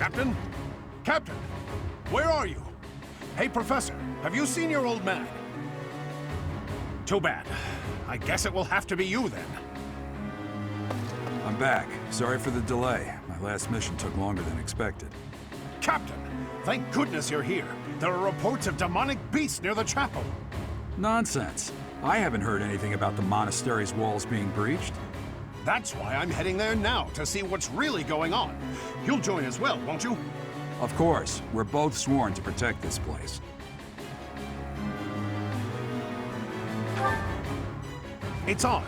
Captain? Captain! Where are you? Hey, Professor, have you seen your old man? Too bad. I guess it will have to be you, then. I'm back. Sorry for the delay. My last mission took longer than expected. Captain, thank goodness you're here. There are reports of demonic beasts near the chapel. Nonsense. I haven't heard anything about the monastery's walls being breached. That's why I'm heading there now, to see what's really going on. You'll join as well, won't you? Of course. We're both sworn to protect this place. It's odd.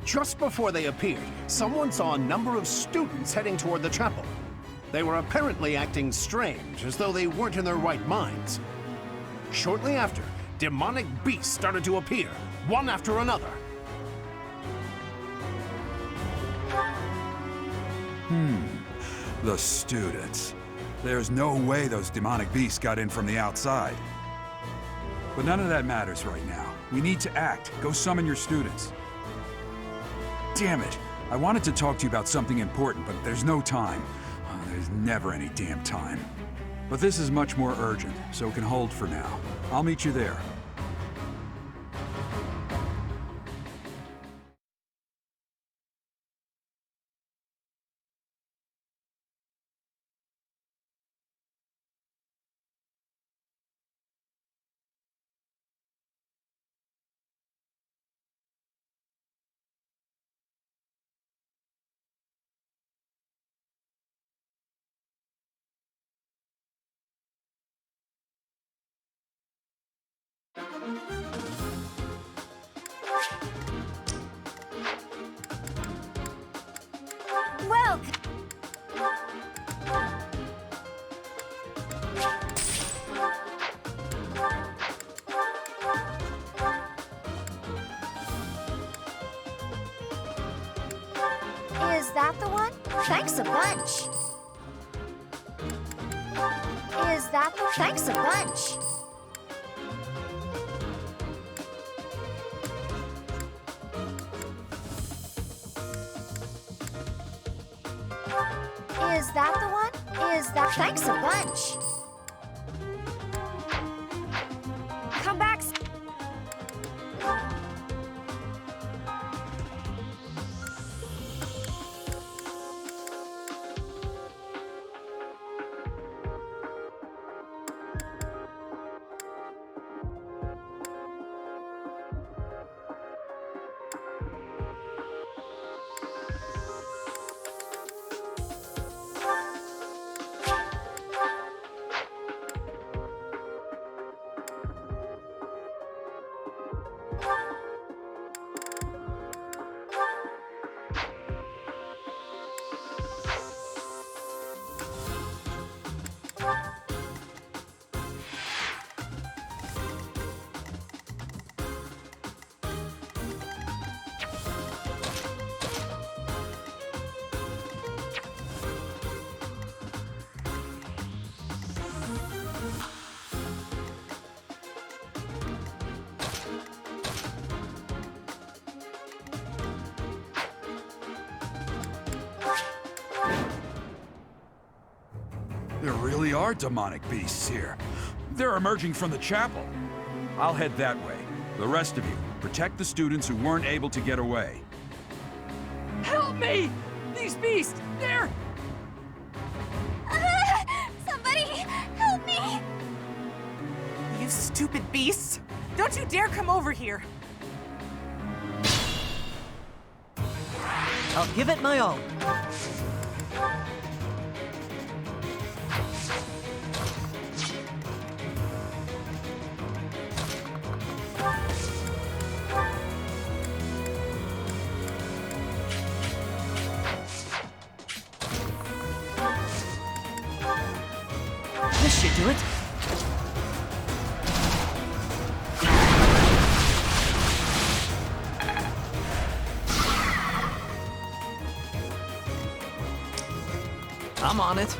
Just before they appeared, someone saw a number of students heading toward the chapel. They were apparently acting strange, as though they weren't in their right minds. Shortly after, demonic beasts started to appear, one after another. The students. There's no way those demonic beasts got in from the outside. But none of that matters right now. We need to act. Go summon your students. Damn it. I wanted to talk to you about something important, but there's no time. There's never any damn time. But this is much more urgent, so it can hold for now. I'll meet you there. Well, is that the one? Thanks a bunch. Is that the? Thanks a bunch. Is that the one? Is that? Thanks a bunch. Come back. There really are demonic beasts here. They're emerging from the chapel. I'll head that way. The rest of you, protect the students who weren't able to get away. Help me! These beasts, they're... Somebody help me! You stupid beasts! Don't you dare come over here! I'll give it my all. This should do it. I'm on it.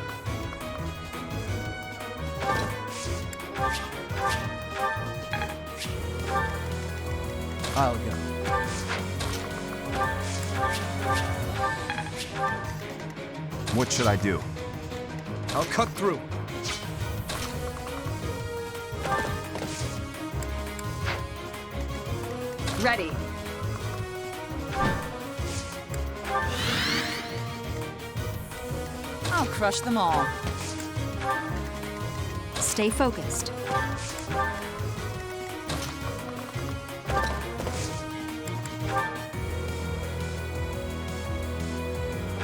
I'll go. What should I do? I'll cut through. Ready. I'll crush them all. Stay focused.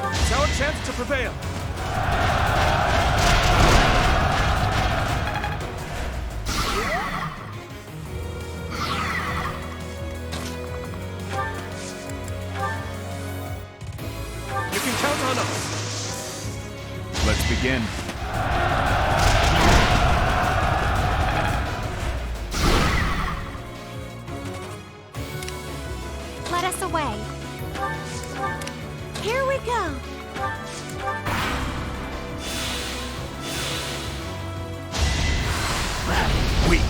It's our chance to prevail. You can count on us. Let's begin. Let us away. Here we go. Weak.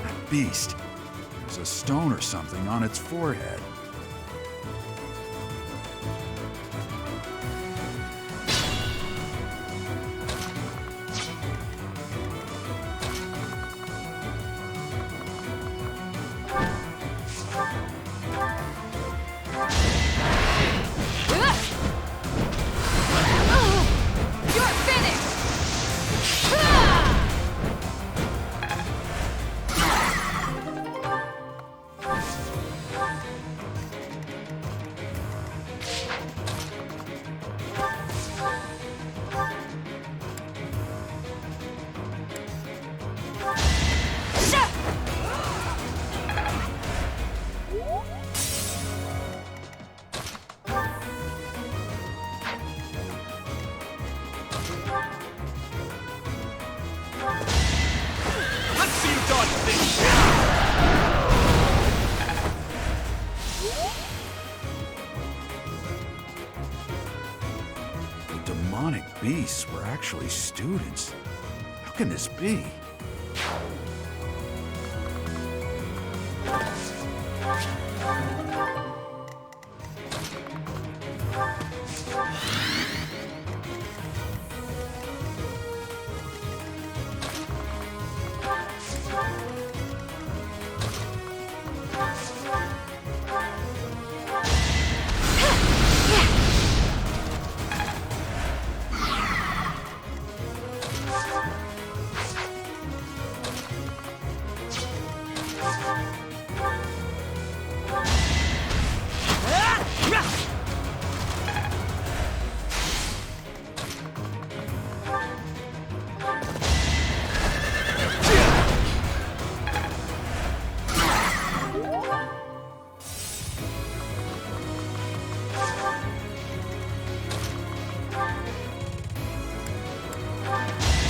That beast. There's a stone or something on its forehead. You're finished! Let's see you dodge this. The demonic beasts were actually students. How can this be?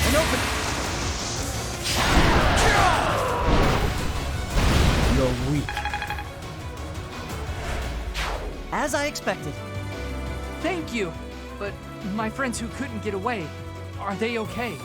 An open. You're weak. As I expected. Thank you! But my friends who couldn't get away, are they okay?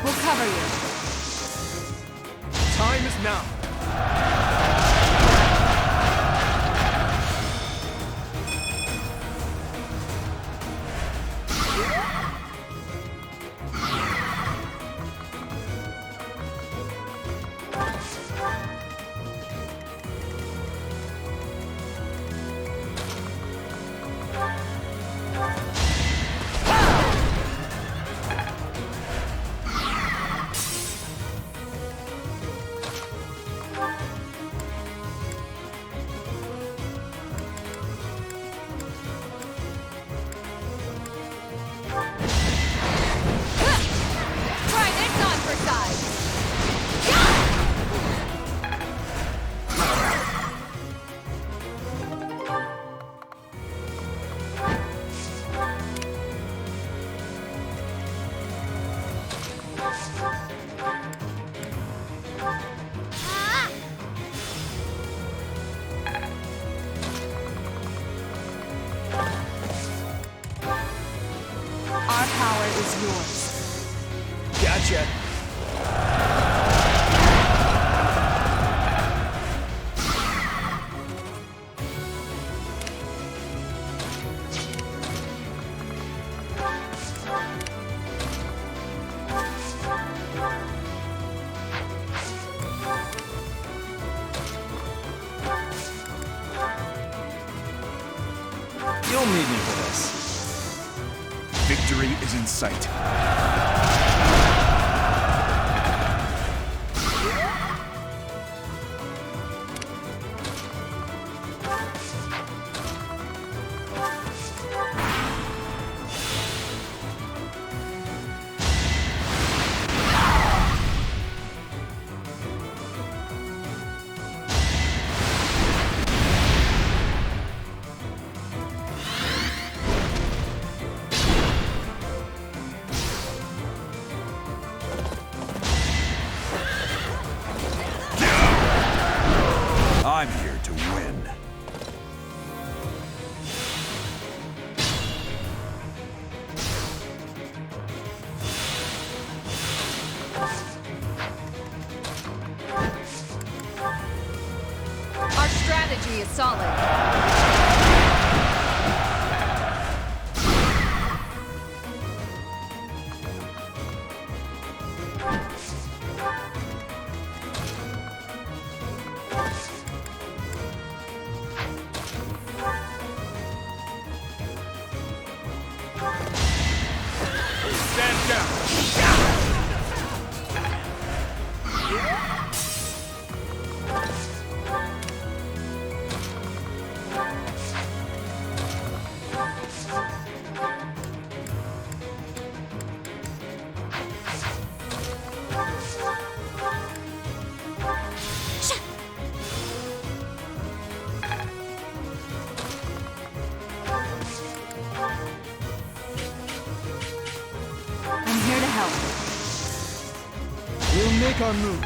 We'll cover you. Time is now. Try this on for size. Our power is yours. Gotcha. You'll need me for this. Victory is in sight. I'm here to win. Our strategy is solid. Stand down. I'm here to help. We'll make our move.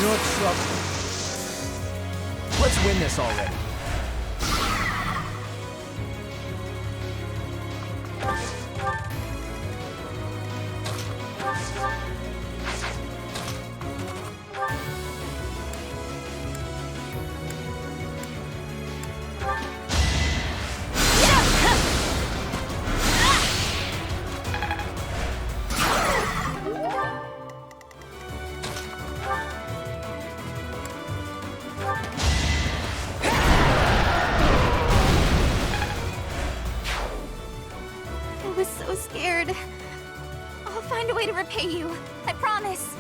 No trouble. Let's win this already. I was so scared. I'll find a way to repay you. I promise.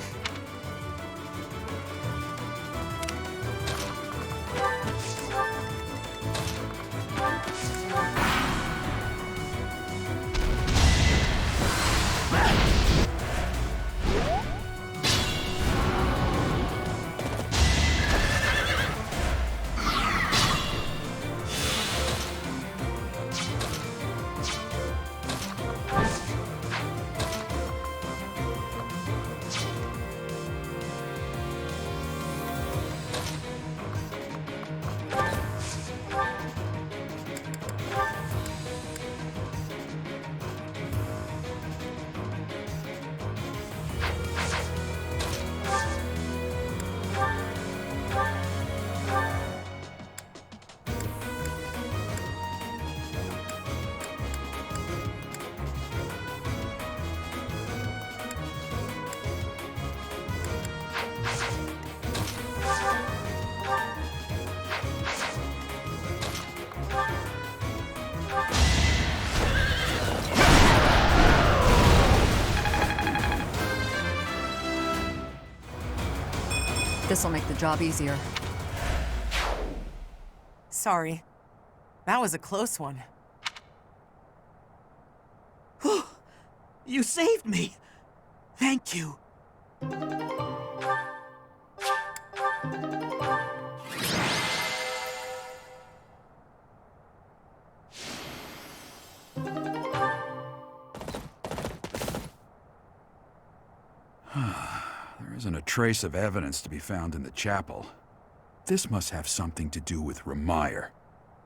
This'll make the job easier. Sorry. That was a close one. You saved me! Thank you. There isn't a trace of evidence to be found in the chapel. This must have something to do with Remire.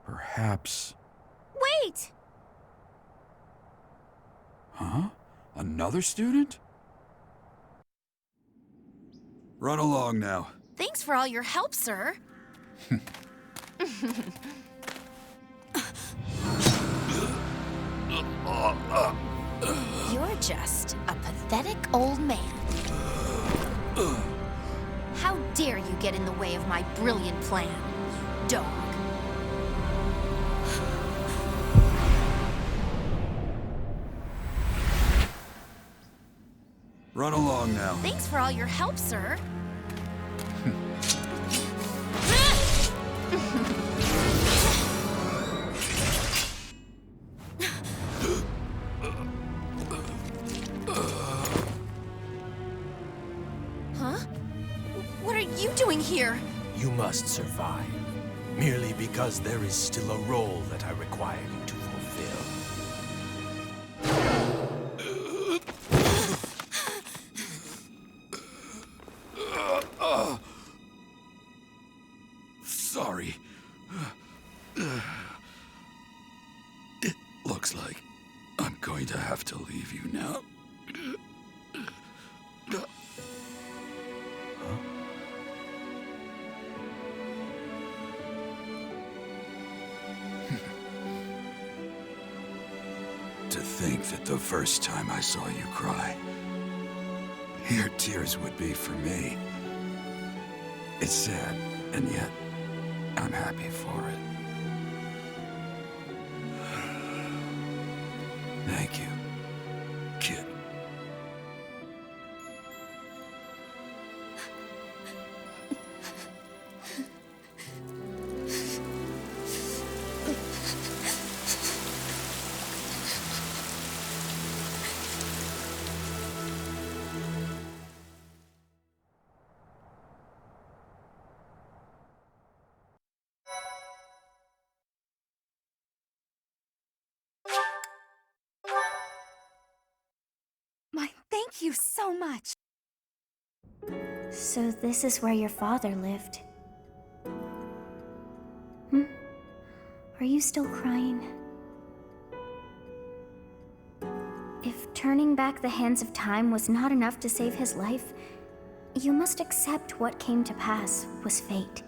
Perhaps... Wait! Huh? Another student? Run along now. Thanks for all your help, sir. You're just a pathetic old man. How dare you get in the way of my brilliant plan, dog? Run along now. Thanks for all your help, sir. Huh? What are you doing here? You must survive, merely because there is still a role that I require you to fulfill. Sorry. It looks like I'm going to have to leave you now. To think that the first time I saw you cry, your tears would be for me. It's sad, and yet I'm happy for it. Thank you, kid. Thank you so much. So this is where your father lived. Are you still crying? If turning back the hands of time was not enough to save his life, you must accept what came to pass was fate.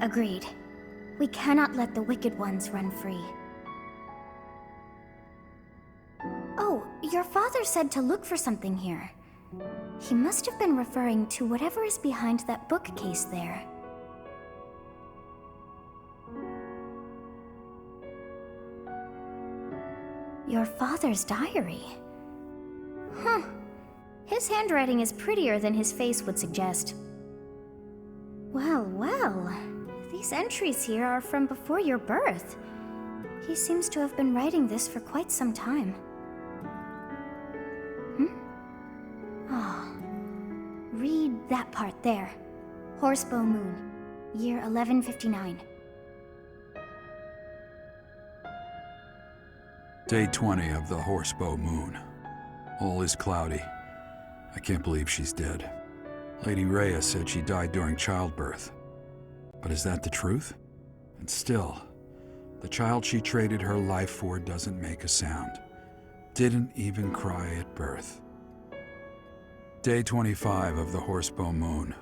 Agreed. We cannot let the wicked ones run free. Oh, your father said to look for something here. He must have been referring to whatever is behind that bookcase there. Your father's diary. Huh. His handwriting is prettier than his face would suggest. Well, well. These entries here are from before your birth. He seems to have been writing this for quite some time. Read that part there. Horsebow Moon, year 1159. Day 20 of the Horsebow Moon. All is cloudy. I can't believe she's dead. Lady Rhea said she died during childbirth. But is that the truth? And still, the child she traded her life for doesn't make a sound. Didn't even cry at birth. Day 25 of the Horsebow Moon.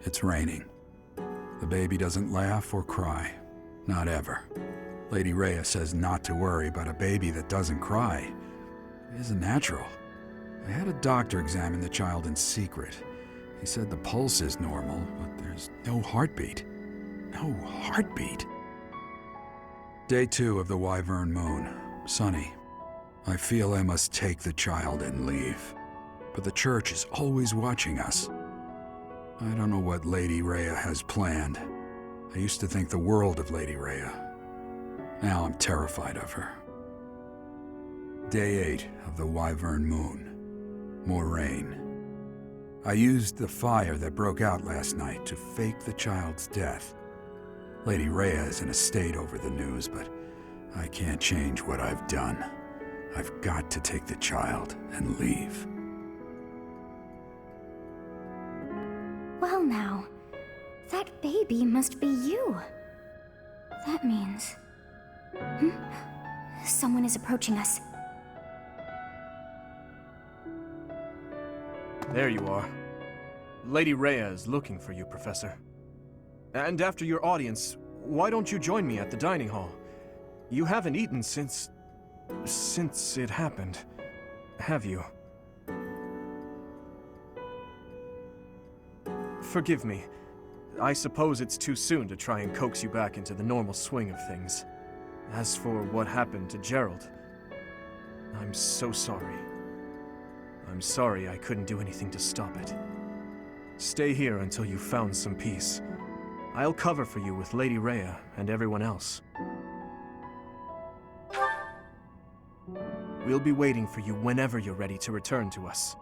It's raining. The baby doesn't laugh or cry. Not ever. Lady Rhea says not to worry about a baby that doesn't cry. It isn't natural. I had a doctor examine the child in secret. He said the pulse is normal, but there's no heartbeat. No heartbeat. Day 2 of the Wyvern Moon. Sunny. I feel I must take the child and leave. But the church is always watching us. I don't know what Lady Rhea has planned. I used to think the world of Lady Rhea. Now I'm terrified of her. Day 8 of the Wyvern Moon. More rain. I used the fire that broke out last night to fake the child's death. Lady Rhea is in a state over the news, but I can't change what I've done. I've got to take the child and leave. Well now, that baby must be you. That means... Someone is approaching us. There you are. Lady Rhea is looking for you, Professor. And after your audience, why don't you join me at the dining hall? You haven't eaten since it happened, have you? Forgive me. I suppose it's too soon to try and coax you back into the normal swing of things. As for what happened to Gerald, I'm so sorry. I'm sorry I couldn't do anything to stop it. Stay here until you've found some peace. I'll cover for you with Lady Rhea and everyone else. We'll be waiting for you whenever you're ready to return to us.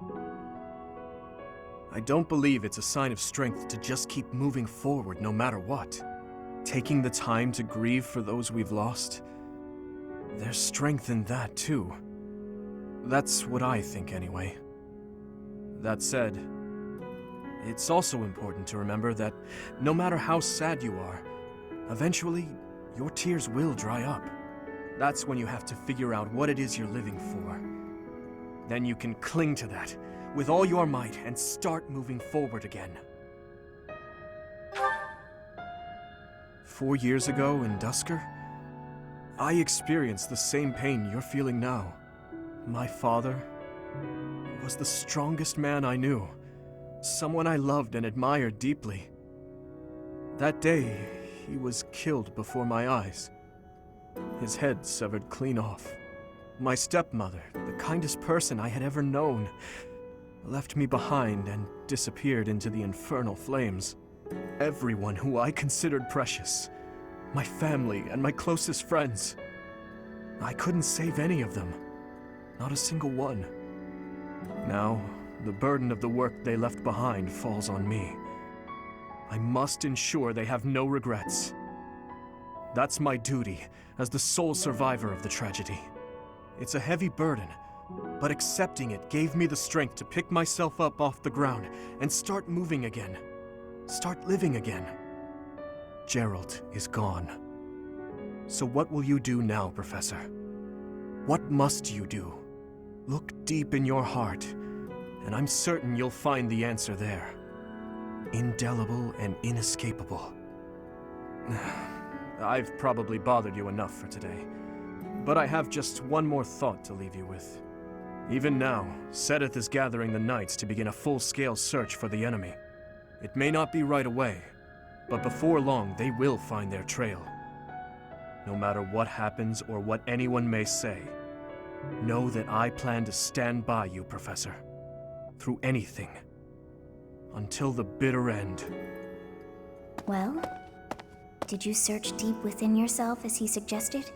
I don't believe it's a sign of strength to just keep moving forward no matter what. Taking the time to grieve for those we've lost. There's strength in that too. That's what I think anyway. That said, it's also important to remember that no matter how sad you are, eventually your tears will dry up. That's when you have to figure out what it is you're living for. Then you can cling to that with all your might and start moving forward again. 4 years ago in Dusker, I experienced the same pain you're feeling now. My father was the strongest man I knew, someone I loved and admired deeply. That day, he was killed before my eyes. His head severed clean off. My stepmother, the kindest person I had ever known, left me behind and disappeared into the infernal flames. Everyone who I considered precious, my family and my closest friends, I couldn't save any of them, not a single one. Now, the burden of the work they left behind falls on me. I must ensure they have no regrets. That's my duty as the sole survivor of the tragedy. It's a heavy burden, but accepting it gave me the strength to pick myself up off the ground and start moving again. Start living again. Gerald is gone. So what will you do now, Professor? What must you do? Look deep in your heart, and I'm certain you'll find the answer there. Indelible and inescapable. I've probably bothered you enough for today, but I have just one more thought to leave you with. Even now, Sedith is gathering the knights to begin a full-scale search for the enemy. It may not be right away, but before long they will find their trail. No matter what happens or what anyone may say, know that I plan to stand by you, Professor. Through anything. Until the bitter end. Well, did you search deep within yourself as he suggested?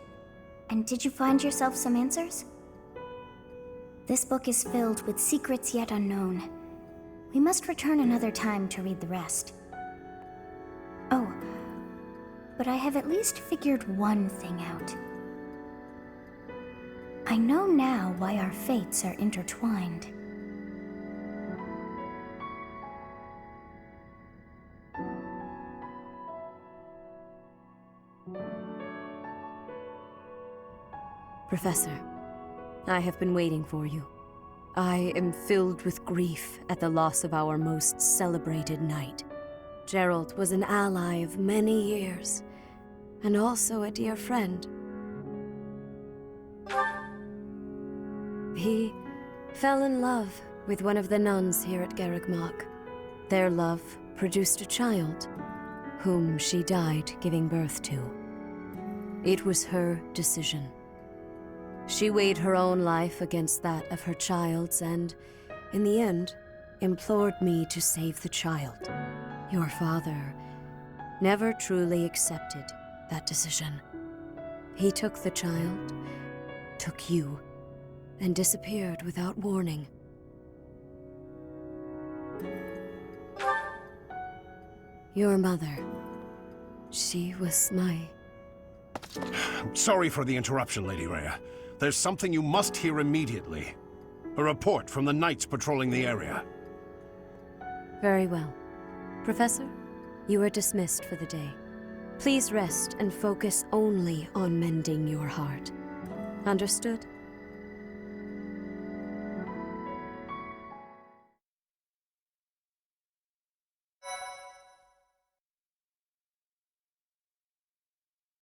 And did you find yourself some answers? This book is filled with secrets yet unknown. We must return another time to read the rest. Oh, but I have at least figured one thing out. I know now why our fates are intertwined. Professor, I have been waiting for you. I am filled with grief at the loss of our most celebrated knight. Gerald was an ally of many years, and also a dear friend. He fell in love with one of the nuns here at Garreg-Mach. Their love produced a child, whom she died giving birth to. It was her decision. She weighed her own life against that of her child's and, in the end, implored me to save the child. Your father never truly accepted that decision. He took the child, took you, and disappeared without warning. Your mother, she was my... Sorry for the interruption, Lady Rhea. There's something you must hear immediately. A report from the knights patrolling the area. Very well. Professor, you are dismissed for the day. Please rest and focus only on mending your heart. Understood?